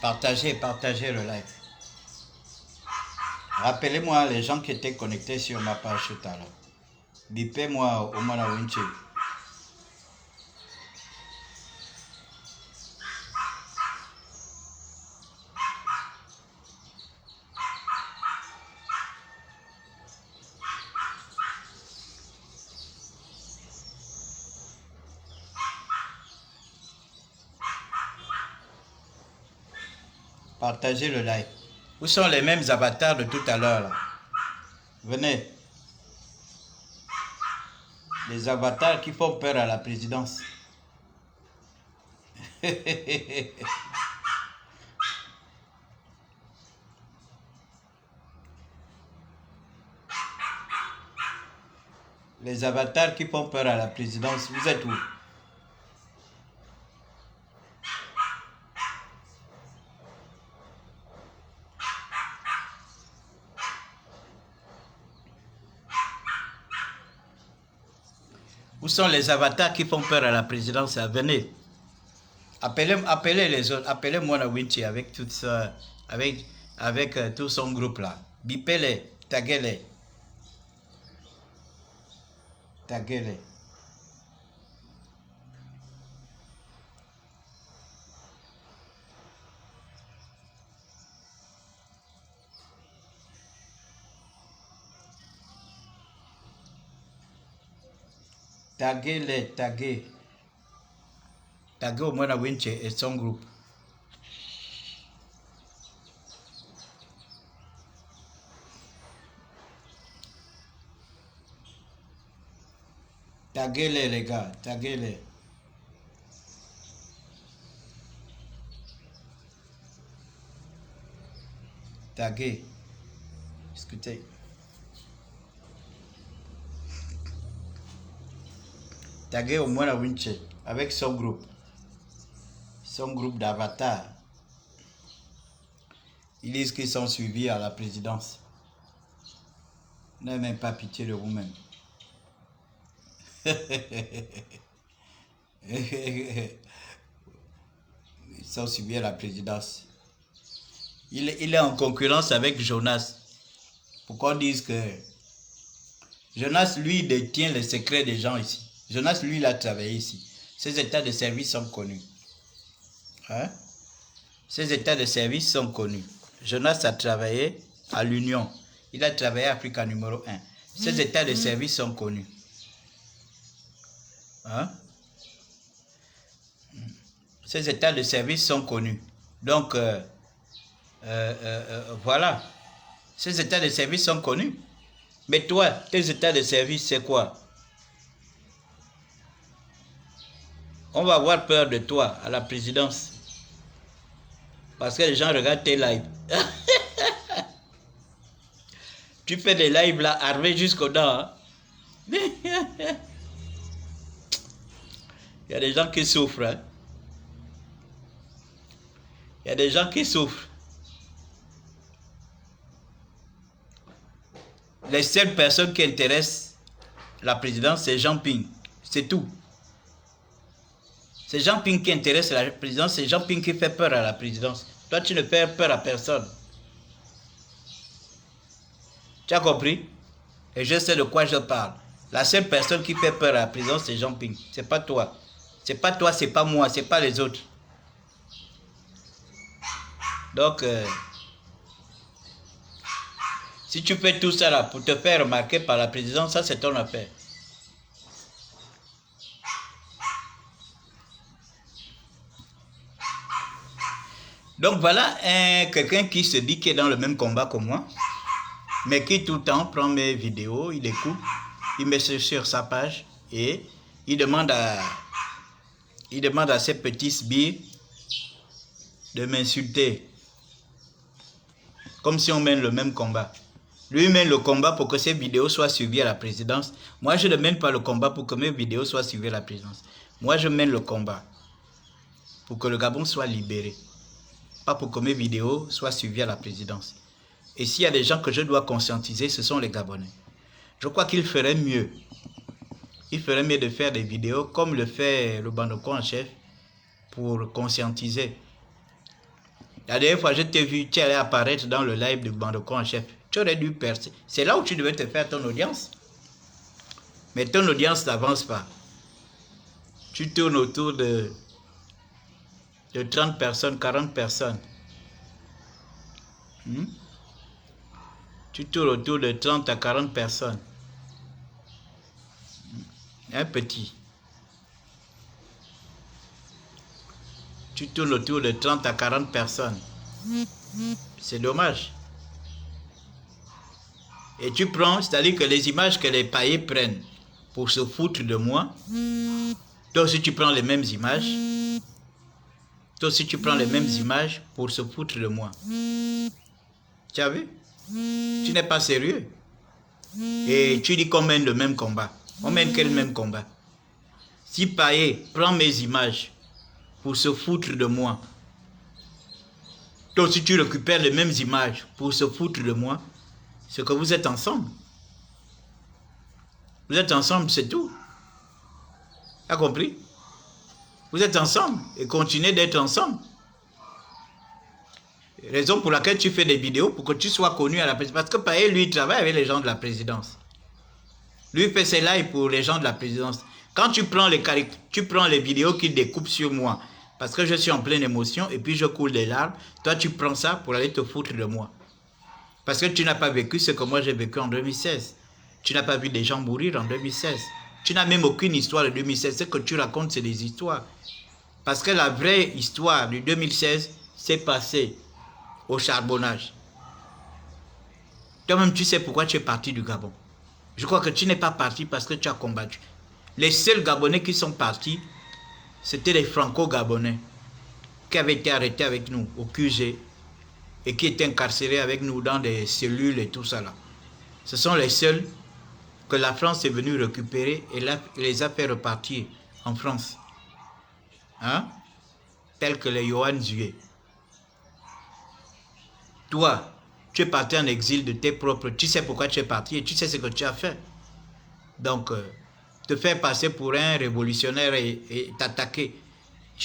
Partagez le live. Rappelez-moi les gens qui étaient connectés sur ma page tout à l'heure. Bipez-moi au Manawinchi. Partagez le live. Où sont les mêmes avatars de tout à l'heure là? Venez. Les avatars qui font peur à la présidence. Les avatars qui font peur à la présidence, vous êtes où? Où sont les avatars qui font peur à la présidence? Venez. Appelez les autres. Appelez-moi la Winchi avec tout ça, avec tout son groupe là. Bipez-les, taguez-les. Taguez-les. Taguez-les, taguez. Taguez au moins la Winchi et son groupe. Taguez-les les gars, taguez-les. Taguez. Discutez. Taguez au moins la Winchi avec son groupe. Son groupe d'avatars. Ils disent qu'ils sont suivis à la présidence. N'ayez même pas pitié de vous-même. Ils sont suivis à la présidence. Il est en concurrence avec Jonas. Pourquoi on dise que Jonas, lui, détient les secrets des gens ici. Jonas, lui, il a travaillé ici. Ses états de service sont connus. Hein? Ses états de service sont connus. Jonas a travaillé à l'Union. Il a travaillé à Africa numéro 1. Ses états de service sont connus. Hein? Ces états de service sont connus. Donc, voilà. Ces états de service sont connus. Mais toi, tes états de service, c'est quoi? On va avoir peur de toi à la présidence. Parce que les gens regardent tes lives. Tu fais des lives là, armés jusqu'aux dents. Hein? Il y a des gens qui souffrent. Hein? Il y a des gens qui souffrent. Les seules personnes qui intéressent la présidence, c'est Jean Ping. C'est tout. C'est Jean Ping qui intéresse la présidence, c'est Jean Ping qui fait peur à la présidence. Toi, tu ne fais peur à personne. Tu as compris? Et je sais de quoi je parle. La seule personne qui fait peur à la présidence, c'est Jean Ping. C'est pas toi. C'est pas toi, c'est pas moi, c'est pas les autres. Donc, si tu fais tout ça là pour te faire remarquer par la présidence, ça c'est ton affaire. Donc voilà quelqu'un qui se dit qu'il est dans le même combat que moi, mais qui tout le temps prend mes vidéos, il écoute, il met sur sa page et il demande à ces petits sbires de m'insulter. Comme si on mène le même combat. Lui mène le combat pour que ses vidéos soient suivies à la présidence. Moi, je ne mène pas le combat pour que mes vidéos soient suivies à la présidence. Moi, je mène le combat pour que le Gabon soit libéré. Pas pour que mes vidéos soient suivies à la présidence. Et s'il y a des gens que je dois conscientiser, ce sont les Gabonais. Je crois qu'il ferait mieux. Il ferait mieux de faire des vidéos comme le fait le Bandoko en chef pour conscientiser La dernière fois, je t'ai vu, tu allais apparaître dans le live de Bandeko en chef. Tu aurais dû percer. C'est là où tu devais te faire ton audience. Mais ton audience n'avance pas. Tu tournes autour de 30 personnes, 40 personnes. Tu tournes autour de 30 à 40 personnes. Un petit. Tu tournes autour de 30 à 40 personnes. C'est dommage. Et tu prends, c'est-à-dire que les images que les paillets prennent pour se foutre de moi, toi aussi tu prends les mêmes images. Toi aussi tu prends les mêmes images pour se foutre de moi. Tu as vu? Tu n'es pas sérieux. Et tu dis qu'on mène le même combat. On mène quel même combat? Si Payet prend mes images pour se foutre de moi, toi aussi tu récupères les mêmes images pour se foutre de moi, c'est que vous êtes ensemble. Vous êtes ensemble, c'est tout. Tu as compris? Vous êtes ensemble et continuez d'être ensemble. Raison pour laquelle tu fais des vidéos, pour que tu sois connu à la présidence. Parce que Payet, lui, il travaille avec les gens de la présidence. Lui, il fait ses lives pour les gens de la présidence. Quand tu prends les vidéos qu'il découpe sur moi, parce que je suis en pleine émotion et puis je coule des larmes, toi, tu prends ça pour aller te foutre de moi. Parce que tu n'as pas vécu ce que moi j'ai vécu en 2016. Tu n'as pas vu des gens mourir en 2016. Tu n'as même aucune histoire de 2016. Ce que tu racontes, c'est des histoires. Parce que la vraie histoire du 2016 s'est passée au charbonnage. Toi-même, tu sais pourquoi tu es parti du Gabon. Je crois que tu n'es pas parti parce que tu as combattu. Les seuls Gabonais qui sont partis, c'était les Franco-Gabonais qui avaient été arrêtés avec nous au QG et qui étaient incarcérés avec nous dans des cellules et tout ça là. Ce sont les seuls que la France est venue récupérer et les a fait repartir en France. Hein? Tels que les Johan Zué. Toi, tu es parti en exil de tes propres... Tu sais pourquoi tu es parti et tu sais ce que tu as fait. Donc, te faire passer pour un révolutionnaire et t'attaquer.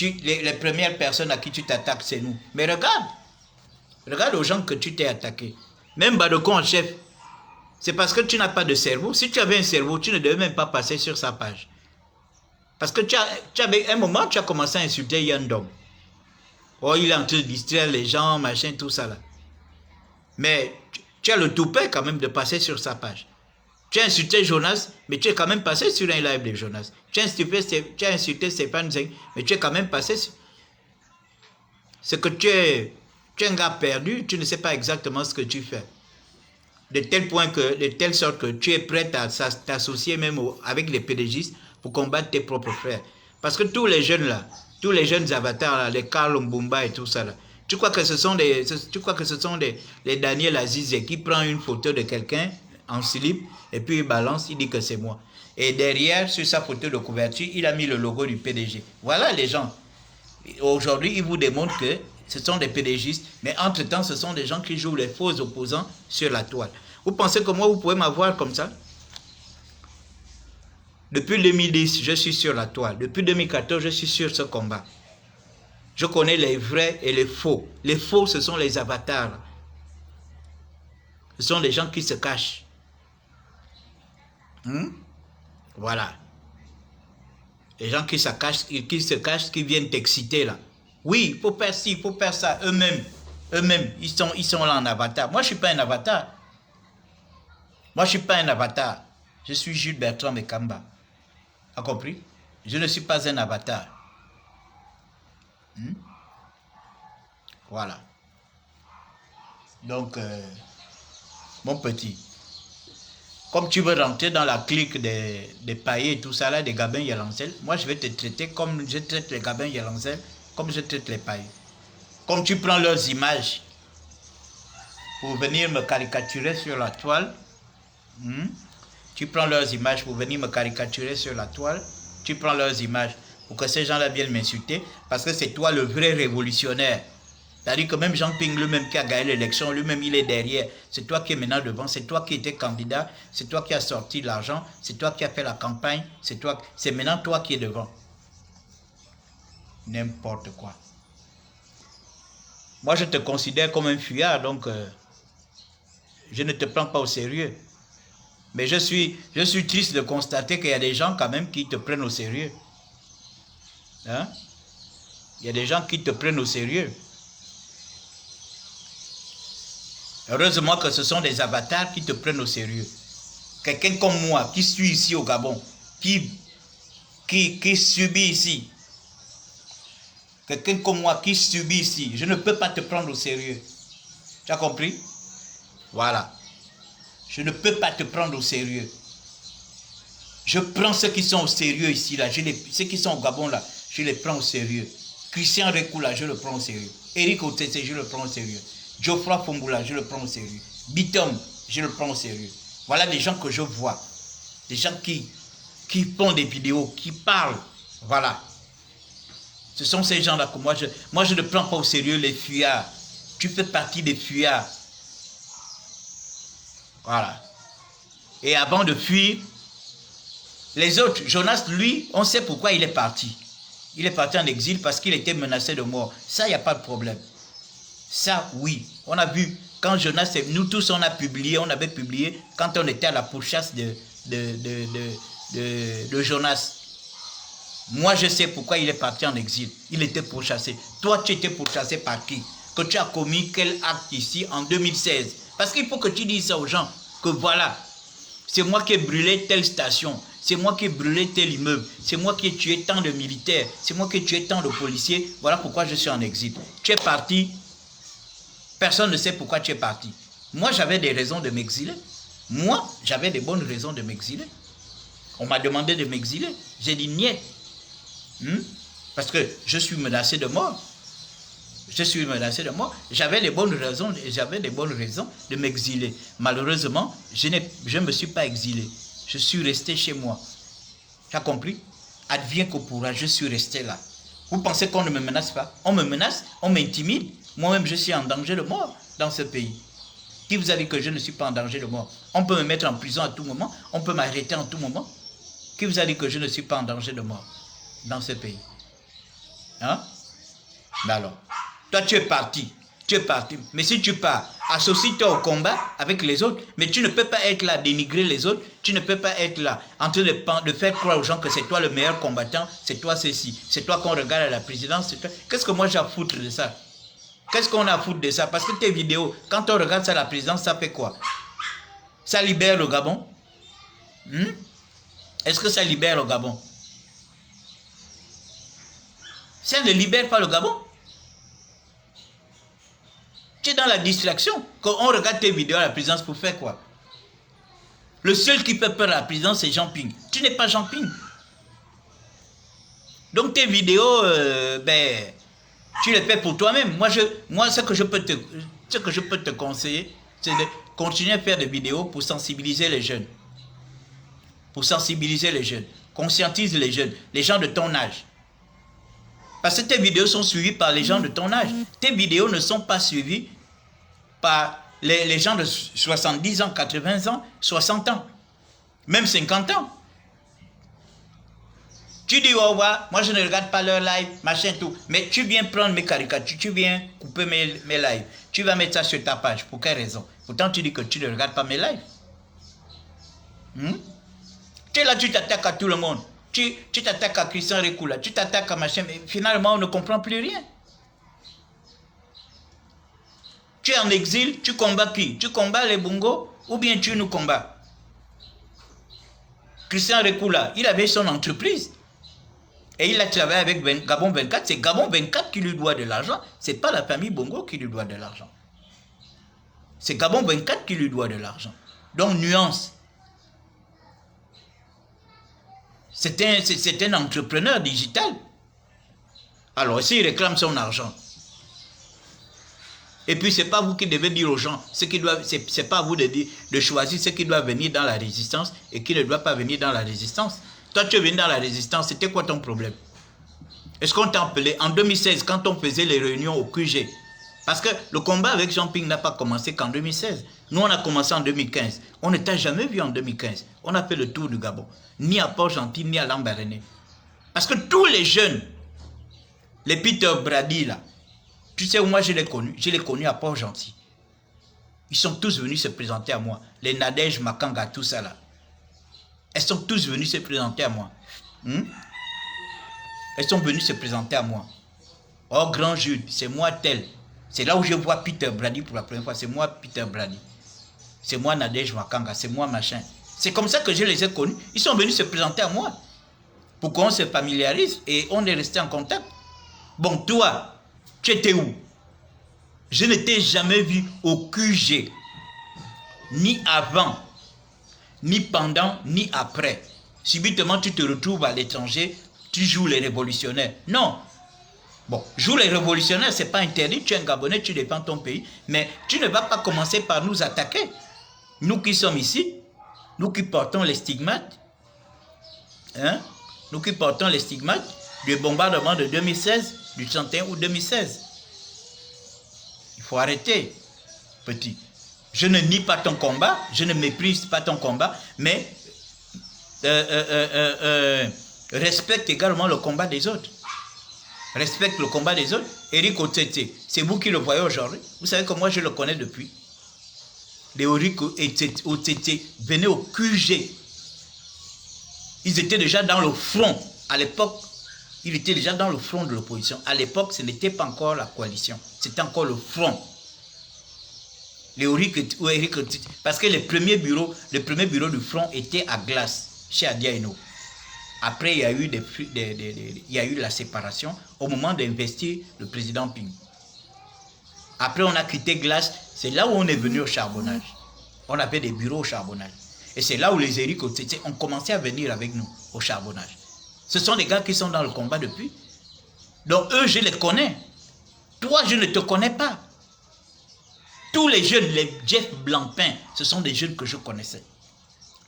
Les premières personnes à qui tu t'attaques, c'est nous. Mais regarde. Regarde aux gens que tu t'es attaqué. Même Bandeko en chef. C'est parce que tu n'as pas de cerveau. Si tu avais un cerveau, tu ne devais même pas passer sur sa page. Parce que tu avais un moment, tu as commencé à insulter Yandong. Oh, il est en train de distraire les gens, machin, tout ça là. Mais tu as le toupet quand même de passer sur sa page. Tu as insulté Jonas, mais tu es quand même passé sur un live de Jonas. Tu as insulté Stéphane Zeng, mais tu es quand même passé sur... C'est que tu es un gars perdu, tu ne sais pas exactement ce que tu fais. De telle sorte que tu es prêt à t'associer même avec les PDGistes pour combattre tes propres frères. Parce que tous les jeunes là, tous les jeunes avatars là, les Karl Mbumba et tout ça là, tu crois que ce sont les Daniel Azizé qui prend une photo de quelqu'un en slip et puis il balance, il dit que c'est moi. Et derrière, sur sa photo de couverture, il a mis le logo du PDG. Voilà les gens. Aujourd'hui, ils vous démontrent que ce sont des PDGistes, mais entre-temps, ce sont des gens qui jouent les faux opposants sur la toile. Vous pensez que moi, vous pouvez m'avoir comme ça? Depuis 2010, je suis sur la toile. Depuis 2014, je suis sur ce combat. Je connais les vrais et les faux. Les faux, ce sont les avatars. Ce sont les gens qui se cachent. Voilà. Les gens qui se cachent, qui viennent t'exciter là. Oui, il faut faire ci, il faut faire ça. Eux-mêmes, ils sont là en avatar. Moi, je ne suis pas un avatar. Moi, je ne suis pas un avatar. Je suis Jules Bertrand Mekamba. A compris? Je ne suis pas un avatar. Voilà. Donc, mon petit, comme tu veux rentrer dans la clique des paillets et tout ça là, des Gabin Yelancel, moi je vais te traiter comme je traite les Gabin Yelancel, comme je traite les paillets. Comme tu prends leurs images pour venir me caricaturer sur la toile, tu prends leurs images pour venir me caricaturer sur la toile, tu prends leurs images pour que ces gens-là viennent m'insulter, parce que c'est toi le vrai révolutionnaire. C'est-à-dire que même Jean-Ping lui-même qui a gagné l'élection, lui-même il est derrière. C'est toi qui es maintenant devant, c'est toi qui étais candidat, c'est toi qui as sorti l'argent, c'est toi qui as fait la campagne, c'est maintenant toi qui es devant. N'importe quoi. Moi, je te considère comme un fuyard, donc je ne te prends pas au sérieux. Mais je suis triste de constater qu'il y a des gens quand même qui te prennent au sérieux. Hein? Il y a des gens qui te prennent au sérieux. Heureusement que ce sont des avatars qui te prennent au sérieux. Quelqu'un comme moi qui suis ici au Gabon, qui subit ici. Quelqu'un comme moi qui subit ici, je ne peux pas te prendre au sérieux. Tu as compris? Voilà. Je ne peux pas te prendre au sérieux. Je prends ceux qui sont au sérieux ici, là. Ceux qui sont au Gabon, là, je les prends au sérieux. Christian Rekoula, je le prends au sérieux. Eric Otese, je le prends au sérieux. Geoffroy Fongoula, je le prends au sérieux. Bitom, je le prends au sérieux. Voilà des gens que je vois. Des gens qui font des vidéos, qui parlent. Voilà. Ce sont ces gens-là que moi je ne prends pas au sérieux les fuyards. Tu fais partie des fuyards. Voilà. Et avant de fuir, les autres, Jonas, lui, on sait pourquoi il est parti. Il est parti en exil parce qu'il était menacé de mort. Ça, il n'y a pas de problème. Ça, oui. On a vu, quand Jonas, nous tous, on avait publié, quand on était à la pourchasse de Jonas. Moi, je sais pourquoi il est parti en exil. Il était pourchassé. Toi, tu étais pourchassé par qui? Que tu as commis quel acte ici en 2016? Parce qu'il faut que tu dises ça aux gens. Que voilà, c'est moi qui ai brûlé telle station. C'est moi qui ai brûlé tel immeuble. C'est moi qui ai tué tant de militaires. C'est moi qui ai tué tant de policiers. Voilà pourquoi je suis en exil. Tu es parti. Personne ne sait pourquoi tu es parti. Moi, j'avais des raisons de m'exiler. Moi, j'avais des bonnes raisons de m'exiler. On m'a demandé de m'exiler. J'ai dit niet. Parce que je suis menacé de mort. Je suis menacé de mort. J'avais des bonnes raisons de m'exiler. Malheureusement, je ne me suis pas exilé. Je suis resté chez moi. Tu as compris? Advienne que pourra, je suis resté là. Vous pensez qu'on ne me menace pas? On me menace, on m'intimide. Moi-même, je suis en danger de mort dans ce pays. Qui vous a dit que je ne suis pas en danger de mort? On peut me mettre en prison à tout moment. On peut m'arrêter en tout moment. Qui vous a dit que je ne suis pas en danger de mort dans ce pays? Hein? Ben alors, toi tu es parti. Tu es parti. Mais si tu pars, associe-toi au combat avec les autres. Mais tu ne peux pas être là, dénigrer les autres. Tu ne peux pas être là, en train de faire croire aux gens que c'est toi le meilleur combattant. C'est toi ceci. C'est toi qu'on regarde à la présidence. Qu'est-ce que moi j'ai à foutre de ça? Qu'est-ce qu'on a à foutre de ça? Parce que tes vidéos, quand on regarde ça à la présidence, ça fait quoi? Ça libère le Gabon? Est-ce que ça libère le Gabon? Ça ne libère pas le Gabon. Tu es dans la distraction. Quand on regarde tes vidéos à la présidence, pour faire quoi? Le seul qui peut peur à la présidence, c'est Jean Ping. Tu n'es pas Jean Ping. Donc tes vidéos, tu les fais pour toi-même. Moi, ce que je peux te conseiller, c'est de continuer à faire des vidéos pour sensibiliser les jeunes. Pour sensibiliser les jeunes. Conscientise les jeunes, les gens de ton âge. Parce que tes vidéos sont suivies par les gens de ton âge. Tes vidéos ne sont pas suivies par les gens de 70 ans, 80 ans, 60 ans, même 50 ans. Tu dis, oh, ouais, moi je ne regarde pas leur live, machin, tout. Mais tu viens prendre mes caricatures, tu viens couper mes lives. Tu vas mettre ça sur ta page. Pour quelle raison? Pourtant, tu dis que tu ne regardes pas mes lives. Tu es là, tu t'attaques à tout le monde. Tu t'attaques à Christian Rekoula, tu t'attaques à machin, mais finalement, on ne comprend plus rien. Tu es en exil, tu combats qui? Tu combats les Bongos ou bien tu nous combats? Christian Rekoula, il avait son entreprise. Et il a travaillé avec Gabon 24. C'est Gabon 24 qui lui doit de l'argent. Ce n'est pas la famille Bongo qui lui doit de l'argent. C'est Gabon 24 qui lui doit de l'argent. Donc, nuance. C'est un entrepreneur digital. Alors, s'il réclame son argent. Et puis, ce n'est pas vous qui devez dire aux gens, ce n'est pas à vous de choisir ce qui doit venir dans la résistance et qui ne doit pas venir dans la résistance. Toi, tu es venu dans la résistance, c'était quoi ton problème? Est-ce qu'on t'a appelé en 2016 quand on faisait les réunions au QG? Parce que le combat avec Jean Ping n'a pas commencé qu'en 2016. Nous, on a commencé en 2015. On ne t'a jamais vu en 2015. On a fait le tour du Gabon. Ni à Port-Gentil, ni à Lambaréné. Parce que tous les jeunes, les Peter Brady, là, Tu sais où moi je l'ai connu? Je l'ai connu à Port-Gentil. Ils sont tous venus se présenter à moi. Les Nadège, Makanga, tout ça là. Elles sont tous venues se présenter à moi. Elles sont venues se présenter à moi. Oh, grand Jude, c'est moi tel. C'est là où je vois Peter Brady pour la première fois. C'est moi Peter Brady. C'est moi Nadège Makanga. C'est moi machin. C'est comme ça que je les ai connus. Ils sont venus se présenter à moi. Pour qu'on se familiarise et on est resté en contact. Bon, toi, tu étais où? Je ne t'ai jamais vu au QG. Ni avant, ni pendant, ni après. Subitement, tu te retrouves à l'étranger, tu joues les révolutionnaires. Non. Bon, joue les révolutionnaires, ce n'est pas interdit. Tu es un Gabonais, tu défends ton pays. Mais tu ne vas pas commencer par nous attaquer. Nous qui sommes ici, nous qui portons les stigmates, hein? Nous qui portons les stigmates du bombardement de 2016, du 31 août 2016. Il faut arrêter, petit. Je ne nie pas ton combat, je ne méprise pas ton combat, mais respecte également le combat des autres. Respecte le combat des autres. Eric Otete, c'est vous qui le voyez aujourd'hui. Vous savez que moi je le connais depuis. Les Eric Otete venaient au QG. Ils étaient déjà dans le front. À l'époque, ils étaient déjà dans le front de l'opposition. À l'époque, ce n'était pas encore la coalition. C'était encore le front. Les Eric Otete. Parce que le premier bureau du front était à Glace, chez Adiaino. Après, il y a eu la séparation au moment d'investir le président Ping. Après, on a quitté Glace. C'est là où on est venu au charbonnage. On avait des bureaux au charbonnage. Et c'est là où les Eric Otete ont commencé à venir avec nous au charbonnage. Ce sont des gars qui sont dans le combat depuis. Donc eux, je les connais. Toi, je ne te connais pas. Tous les jeunes, les Jeff Blancpain, ce sont des jeunes que je connaissais.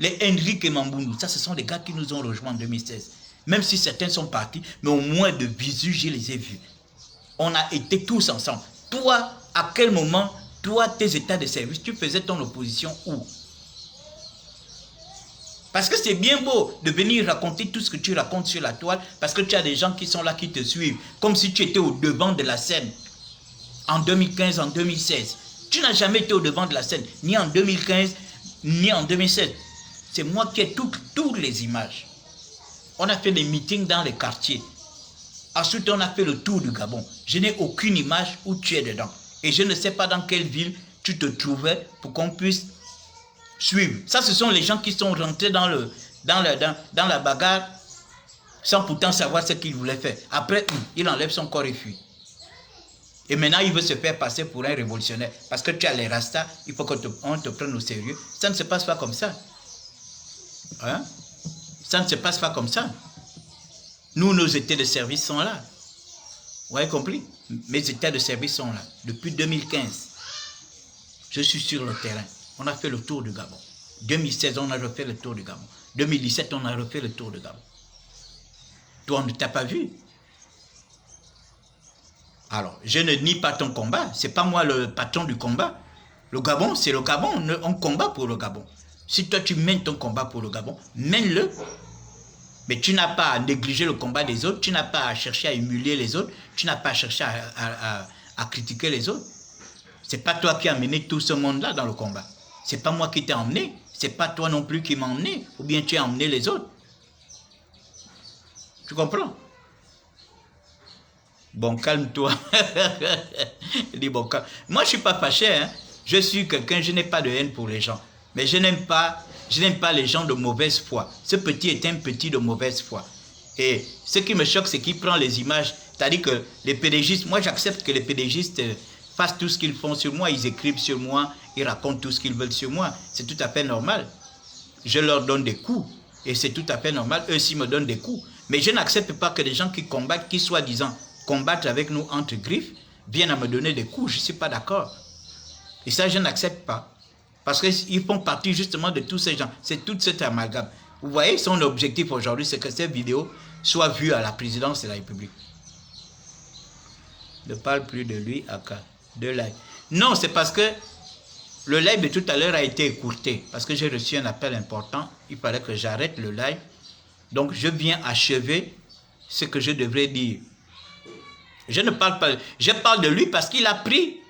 Les Henrik Mambundu, ça, ce sont des gars qui nous ont rejoints en 2016. Même si certains sont partis, mais au moins de visu, je les ai vus. On a été tous ensemble. Toi, à quel moment, toi, tes états de service, tu faisais ton opposition où? Parce que c'est bien beau de venir raconter tout ce que tu racontes sur la toile, parce que tu as des gens qui sont là, qui te suivent, comme si tu étais au devant de la scène. En 2015, en 2016. Tu n'as jamais été au devant de la scène, ni en 2015, ni en 2016. C'est moi qui ai toutes les images. On a fait des meetings dans les quartiers. Ensuite, on a fait le tour du Gabon. Je n'ai aucune image où tu es dedans. Et je ne sais pas dans quelle ville tu te trouvais pour qu'on puisse suivre. Ça, ce sont les gens qui sont rentrés dans la bagarre sans pourtant savoir ce qu'ils voulaient faire. Après, il enlève son corps et fuit. Et maintenant, il veut se faire passer pour un révolutionnaire. Parce que tu as les rastas, il faut qu'on te prenne au sérieux. Ça ne se passe pas comme ça. Hein? Ça ne se passe pas comme ça. Nous, nos états de service sont là. Vous avez compris? Mes états de service sont là. Depuis 2015, je suis sur le terrain. On a fait le tour du Gabon. 2016, on a refait le tour du Gabon. 2017, on a refait le tour du Gabon. Toi, on ne t'a pas vu. Alors, je ne nie pas ton combat. Ce n'est pas moi le patron du combat. Le Gabon, c'est le Gabon. On combat pour le Gabon. Si toi, tu mènes ton combat pour le Gabon, mène-le. Mais tu n'as pas à négliger le combat des autres. Tu n'as pas à chercher à humilier les autres. Tu n'as pas à chercher à critiquer les autres. Ce n'est pas toi qui as mené tout ce monde-là dans le combat. Ce n'est pas moi qui t'ai emmené. Ce n'est pas toi non plus qui m'as emmené. Ou bien tu as emmené les autres. Tu comprends? Bon, calme-toi. Dis bon, calme. Moi, je ne suis pas fâché. Hein. Je suis quelqu'un, je n'ai pas de haine pour les gens. Mais je n'aime pas les gens de mauvaise foi. Ce petit est un petit de mauvaise foi. Et ce qui me choque, c'est qu'il prend les images. C'est-à-dire que les pédégistes, moi j'accepte que les pédégistes fassent tout ce qu'ils font sur moi. Ils écrivent sur moi, ils racontent tout ce qu'ils veulent sur moi. C'est tout à fait normal. Je leur donne des coups. Et c'est tout à fait normal. Eux aussi me donnent des coups. Mais je n'accepte pas que les gens qui combattent, qui soi-disant combattent avec nous entre griffes, viennent à me donner des coups. Je ne suis pas d'accord. Et ça, je n'accepte pas. Parce qu'ils font partie justement de tous ces gens. C'est toute cette amalgame. Vous voyez, son objectif aujourd'hui, c'est que cette vidéo soit vue à la présidence de la République. Ne parle plus de lui, Aka. De live. Non, c'est parce que le live de tout à l'heure a été écourté. Parce que j'ai reçu un appel important. Il fallait que j'arrête le live. Donc, je viens achever ce que je devrais dire. Je ne parle pas, je parle de lui parce qu'il a pris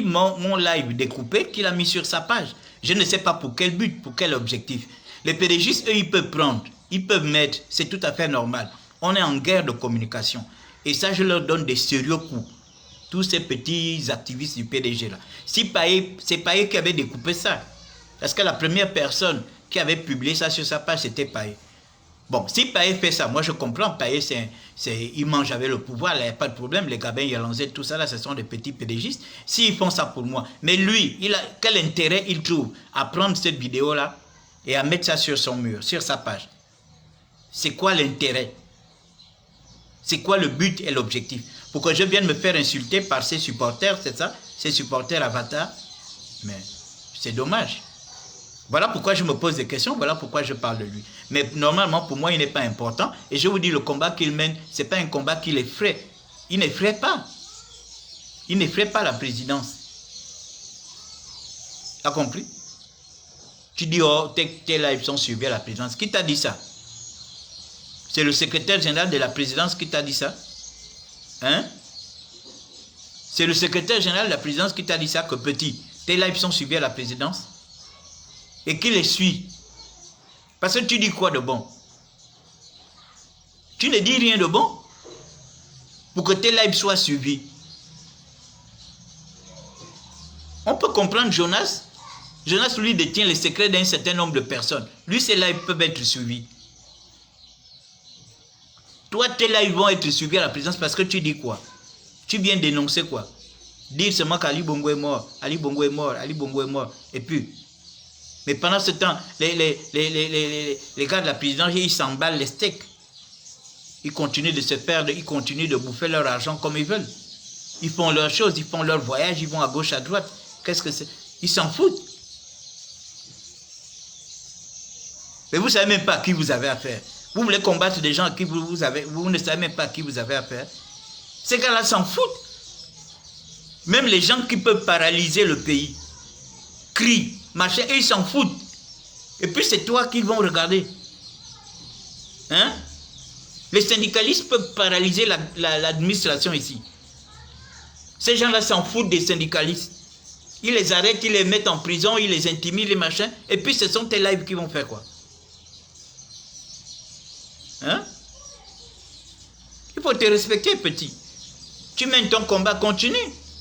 mon live découpé qu'il a mis sur sa page. Je ne sais pas pour quel but, pour quel objectif. Les pédégistes, eux, ils peuvent prendre, ils peuvent mettre, c'est tout à fait normal. On est en guerre de communication. Et ça, je leur donne des sérieux coups. Tous ces petits activistes du PDG là. Si Paye, c'est Paye qui avait découpé ça. Parce que la première personne qui avait publié ça sur sa page, c'était Paye. Bon, si Paye fait ça, moi je comprends, Paye, il mange avec le pouvoir, il n'y a pas de problème, les Gabins, Yalanzé, tout ça là, ce sont des petits pédégistes. S'ils font ça pour moi, mais lui, quel intérêt il trouve à prendre cette vidéo là et à mettre ça sur son mur, sur sa page? C'est quoi l'intérêt? C'est quoi le but et l'objectif? Pour que je vienne me faire insulter par ses supporters, c'est ça? Ses supporters avatars? Mais c'est dommage. Voilà pourquoi je me pose des questions, voilà pourquoi je parle de lui. Mais normalement, pour moi, il n'est pas important. Et je vous dis, le combat qu'il mène, ce n'est pas un combat qui l'effraie. Il n'effraie pas. Il n'effraie pas la présidence. Tu as compris? Tu dis, oh, tes lives sont suivis à la présidence. Qui t'a dit ça? C'est le secrétaire général de la présidence qui t'a dit ça? Hein? C'est le secrétaire général de la présidence qui t'a dit ça, que petit, tes lives sont suivis à la présidence? Et qui les suit? Parce que tu dis quoi de bon? Tu ne dis rien de bon pour que tes lives soient suivis. On peut comprendre Jonas. Jonas, lui, détient les secrets d'un certain nombre de personnes. Lui, ses lives peuvent être suivis. Toi, tes lives vont être suivis à la présidence parce que tu dis quoi? Tu viens dénoncer quoi? Dire seulement qu'Ali Bongo est mort, Ali Bongo est mort, Ali Bongo est mort. Et puis, mais pendant ce temps, les gars de la présidence, ils s'emballent les steaks. Ils continuent de se perdre, ils continuent de bouffer leur argent comme ils veulent. Ils font leurs choses, ils font leur voyage, ils vont à gauche, à droite. Qu'est-ce que c'est? Ils s'en foutent. Mais vous ne savez même pas à qui vous avez affaire. Vous voulez combattre des gens à qui vous ne savez même pas à qui vous avez affaire. Ces gars-là s'en foutent. Même les gens qui peuvent paralyser le pays crient, machin, et ils s'en foutent. Et puis c'est toi qu'ils vont regarder. Hein? Les syndicalistes peuvent paralyser l'administration ici. Ces gens-là s'en foutent des syndicalistes. Ils les arrêtent, ils les mettent en prison, ils les intimident, les machins. Et puis ce sont tes lives qui vont faire quoi? Hein? Il faut te respecter, petit. Tu mènes ton combat, continue.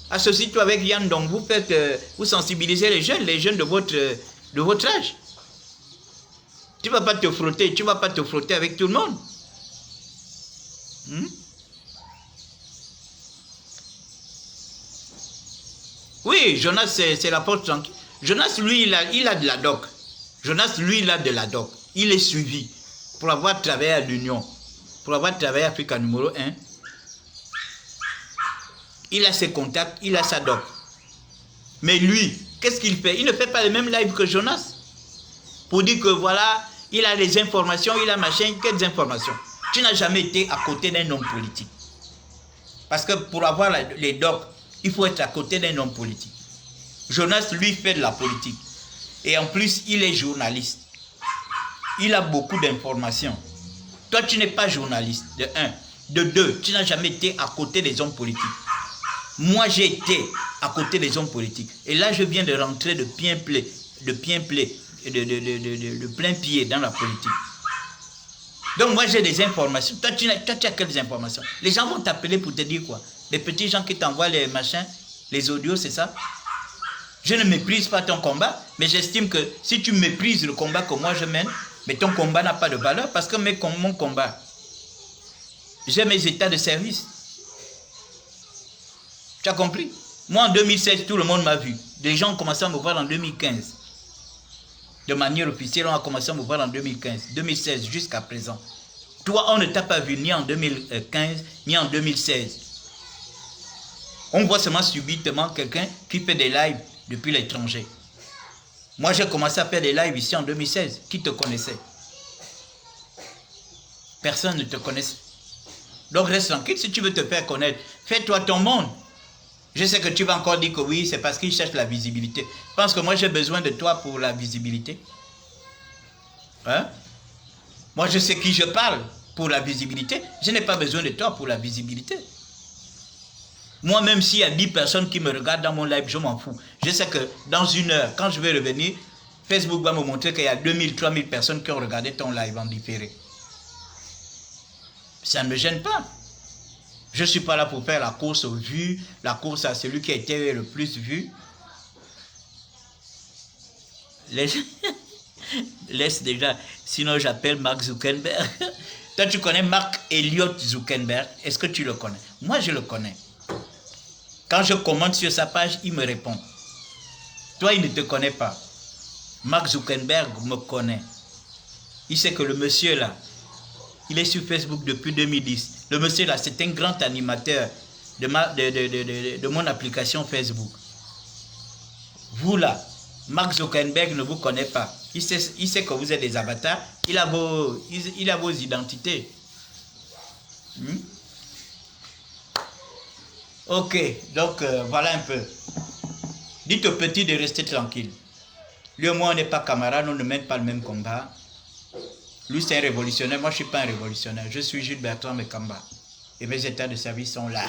Associe-toi avec Yann, donc vous sensibilisez les jeunes de votre âge. Tu ne vas pas te frotter avec tout le monde. Oui, Jonas, c'est la porte tranquille. Jonas, lui, il a de la doc. Jonas, lui, il a de la doc. Il est suivi pour avoir travaillé à l'Union, pour avoir travaillé à Africa numéro 1. Il a ses contacts, il a sa doc. Mais lui, qu'est-ce qu'il fait? Il ne fait pas le même live que Jonas. Pour dire que voilà, il a les informations, il a machin, quelles informations? Tu n'as jamais été à côté d'un homme politique. Parce que pour avoir les docs, il faut être à côté d'un homme politique. Jonas, lui, fait de la politique. Et en plus, il est journaliste. Il a beaucoup d'informations. Toi, tu n'es pas journaliste, de un. De deux, tu n'as jamais été à côté des hommes politiques. Moi, j'ai été à côté des hommes politiques. Et là, je viens de rentrer de plein pied dans la politique. Donc, moi, j'ai des informations. Toi, tu as quelles informations? Les gens vont t'appeler pour te dire quoi? Les petits gens qui t'envoient les machins, les audios, c'est ça? Je ne méprise pas ton combat, mais j'estime que si tu méprises le combat que moi je mène, mais ton combat n'a pas de valeur parce que mon combat, j'ai mes états de service. Tu as compris? Moi, en 2016, tout le monde m'a vu. Des gens ont commencé à me voir en 2015. De manière officielle, on a commencé à me voir en 2015, 2016, jusqu'à présent. Toi, on ne t'a pas vu ni en 2015, ni en 2016. On voit seulement subitement quelqu'un qui fait des lives depuis l'étranger. Moi, j'ai commencé à faire des lives ici en 2016. Qui te connaissait? Personne ne te connaissait. Donc, reste tranquille. Si tu veux te faire connaître, fais-toi ton monde. Je sais que tu vas encore dire que oui, c'est parce qu'il cherche la visibilité. Je pense que moi, j'ai besoin de toi pour la visibilité. Hein? Moi, je sais qui je parle pour la visibilité. Je n'ai pas besoin de toi pour la visibilité. Moi, même s'il y a 10 personnes qui me regardent dans mon live, je m'en fous. Je sais que dans une heure, quand je vais revenir, Facebook va me montrer qu'il y a 2000, 3000 personnes qui ont regardé ton live en différé. Ça ne me gêne pas. Je ne suis pas là pour faire la course aux vues, la course à celui qui a été le plus vu. Laisse déjà, sinon j'appelle Mark Zuckerberg. Toi, tu connais Mark Elliott Zuckerberg. Est-ce que tu le connais? Moi, je le connais. Quand je commente sur sa page, il me répond. Toi, il ne te connaît pas. Mark Zuckerberg me connaît. Il sait que le monsieur là, il est sur Facebook depuis 2010. Le monsieur là, c'est un grand animateur de mon application Facebook. Vous là, Mark Zuckerberg ne vous connaît pas. Il sait que vous êtes des avatars. Il a vos identités. Ok, donc voilà un peu. Dites au petit de rester tranquille. Lui et moi, on n'est pas camarades, on ne mène pas le même combat. Lui, c'est un révolutionnaire. Moi, je ne suis pas un révolutionnaire. Je suis Jules Bertrand Mekamba. Et mes états de service sont là.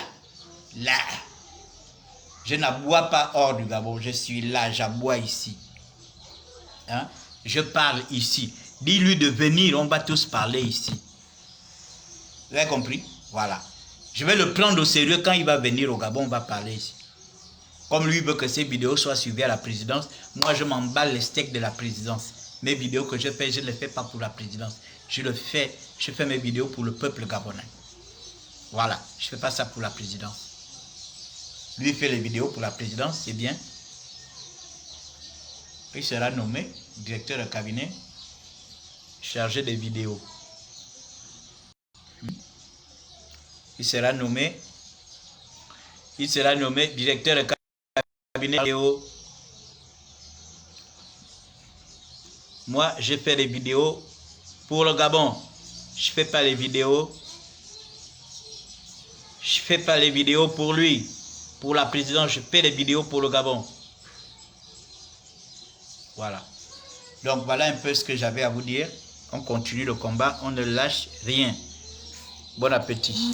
Là. Je n'aboie pas hors du Gabon. Je suis là, j'aboie ici. Hein? Je parle ici. Dis-lui de venir, on va tous parler ici. Vous avez compris? Voilà. Je vais le prendre au sérieux quand il va venir au Gabon, on va parler ici. Comme lui veut que ses vidéos soient suivies à la présidence, moi je m'emballe les steaks de la présidence. Mes vidéos que je fais, je ne les fais pas pour la présidence. Je fais mes vidéos pour le peuple gabonais. Voilà, je ne fais pas ça pour la présidence. Lui fait les vidéos pour la présidence, c'est bien. Il sera nommé directeur de cabinet, chargé des vidéos. Il sera nommé directeur de cabinet vidéo. Moi, je fais des vidéos pour le Gabon. Je fais pas les vidéos. Je fais pas les vidéos pour lui. Pour la présidence, je fais les vidéos pour le Gabon. Voilà. Donc, voilà un peu ce que j'avais à vous dire. On continue le combat, on ne lâche rien. Bon appétit.